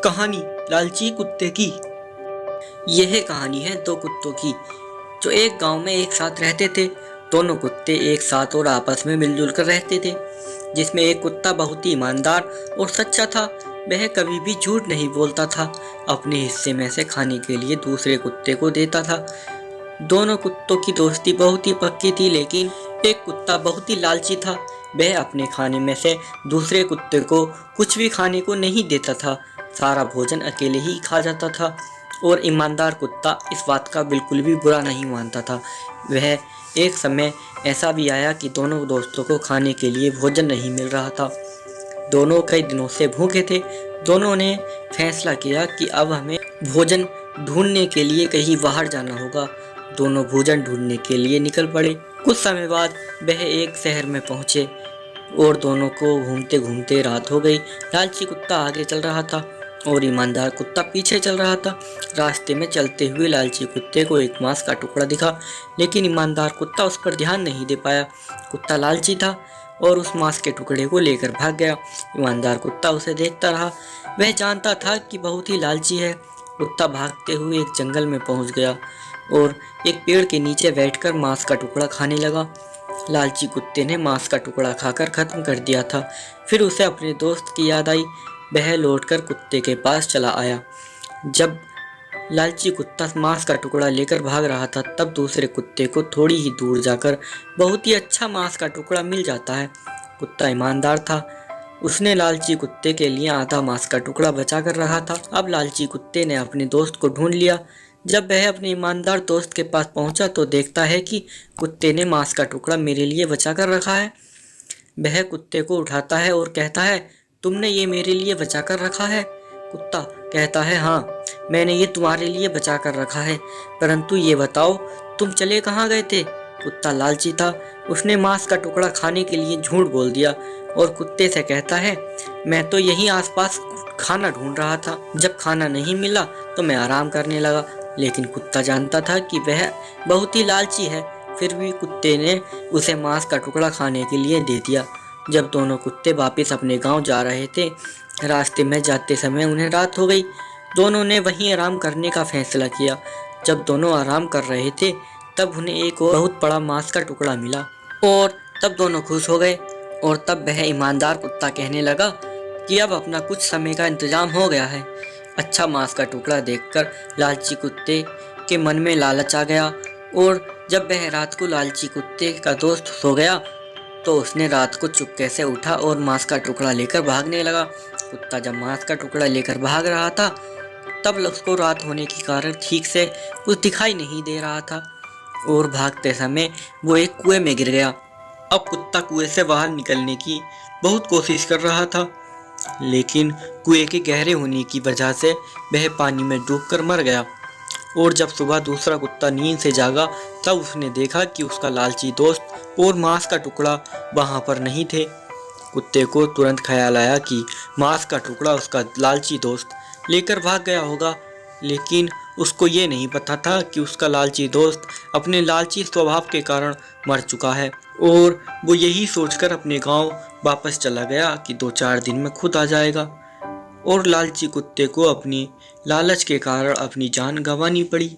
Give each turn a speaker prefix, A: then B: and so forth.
A: कहानी लालची कुत्ते की। यह कहानी है दो कुत्तों की जो एक गांव में एक साथ रहते थे। दोनों कुत्ते एक साथ और आपस में मिलजुल कर रहते थे, जिसमें एक कुत्ता बहुत ही ईमानदार और सच्चा था। वह कभी भी झूठ नहीं बोलता था, अपने हिस्से में से खाने के लिए दूसरे कुत्ते को देता था। दोनों कुत्तों की दोस्ती बहुत ही पक्की थी, लेकिन एक कुत्ता बहुत ही लालची था। वह अपने खाने में से दूसरे कुत्ते को कुछ भी खाने को नहीं देता था, सारा भोजन अकेले ही खा जाता था। और ईमानदार कुत्ता इस बात का बिल्कुल भी बुरा नहीं मानता था। वह एक समय ऐसा भी आया कि दोनों दोस्तों को खाने के लिए भोजन नहीं मिल रहा था। दोनों कई दिनों से भूखे थे। दोनों ने फैसला किया कि अब हमें भोजन ढूंढने के लिए कहीं बाहर जाना होगा। दोनों भोजन ढूंढने के लिए निकल पड़े। कुछ समय बाद वह एक शहर में पहुंचे और दोनों को घूमते घूमते रात हो गई। लालची कुत्ता आगे चल रहा था और ईमानदार कुत्ता पीछे चल रहा था। रास्ते में चलते हुए लालची कुत्ते को एक मांस का टुकड़ा दिखा, लेकिन ईमानदार कुत्ता उस पर ध्यान नहीं दे पाया। कुत्ता लालची था और उस मांस के टुकड़े को लेकर भाग गया। ईमानदार कुत्ता उसे देखता रहा। वह जानता था कि बहुत ही लालची है। कुत्ता भागते हुए एक जंगल में पहुंच गया और एक पेड़ के नीचे बैठकर मांस का टुकड़ा खाने लगा। लालची कुत्ते ने मांस का टुकड़ा खाकर खत्म कर दिया था। फिर उसे अपने दोस्त की याद आई। वह लौटकर कुत्ते के पास चला आया। जब लालची कुत्ता मांस का टुकड़ा लेकर भाग रहा था, तब दूसरे कुत्ते को थोड़ी ही दूर जाकर बहुत ही अच्छा मांस का टुकड़ा मिल जाता है। कुत्ता ईमानदार था। उसने लालची कुत्ते के लिए आधा मांस का टुकड़ा बचा कर रखा था। अब लालची कुत्ते ने अपने दोस्त को ढूंढ लिया। जब वह अपने ईमानदार दोस्त के पास पहुंचा तो देखता है कि कुत्ते ने मांस का टुकड़ा मेरे लिए बचा कर रखा है। वह कुत्ते को उठाता है और कहता है, तुमने ये मेरे लिए बचा कर रखा है? कुत्ता कहता है, हाँ, मैंने ये तुम्हारे लिए बचा कर रखा है, परंतु ये बताओ तुम चले कहाँ गए थे? कुत्ता लालची था। उसने मांस का टुकड़ा खाने के लिए झूठ बोल दिया और कुत्ते से कहता है, मैं तो यहीं आसपास खाना ढूंढ रहा था। जब खाना नहीं मिला तो मैं आराम करने लगा। लेकिन कुत्ता जानता था कि वह बहुत ही लालची है। फिर भी कुत्ते ने उसे मांस का टुकड़ा खाने के लिए दे दिया। जब दोनों कुत्ते वापस अपने गांव जा रहे थे, रास्ते में जाते समय उन्हें रात हो गई। दोनों ने वहीं आराम करने का फैसला किया। जब दोनों आराम कर रहे थे, तब उन्हें एक और बहुत बड़ा मांस का टुकड़ा मिला और तब दोनों खुश हो गए। और तब वह ईमानदार कुत्ता कहने लगा कि अब अपना कुछ समय का इंतजाम हो गया है। अच्छा मांस का टुकड़ा देखकर लालची कुत्ते के मन में लालच आ गया और जब वह रात को लालची कुत्ते का दोस्त सो गया तो उसने रात को चुपके से उठा और मांस का टुकड़ा लेकर भागने लगा। कुत्ता जब मांस का टुकड़ा लेकर भाग रहा था, तब उसको रात होने के कारण ठीक से कुछ दिखाई नहीं दे रहा था और भागते समय वो एक कुएं में गिर गया। अब कुत्ता कुएं से बाहर निकलने की बहुत कोशिश कर रहा था, लेकिन कुएं के गहरे होने की वजह से वह पानी में डूबकर मर गया। और जब सुबह दूसरा कुत्ता नींद से जागा, तब उसने देखा कि उसका लालची दोस्त और मांस का टुकड़ा वहां पर नहीं थे। कुत्ते को तुरंत ख्याल आया कि मांस का टुकड़ा उसका लालची दोस्त लेकर भाग गया होगा, लेकिन उसको ये नहीं पता था कि उसका लालची दोस्त अपने लालची स्वभाव के कारण मर चुका है। और वो यही सोचकर अपने गांव वापस चला गया कि 2-4 दिन में खुद आ जाएगा। और लालची कुत्ते को अपनी लालच के कारण अपनी जान गंवानी पड़ी।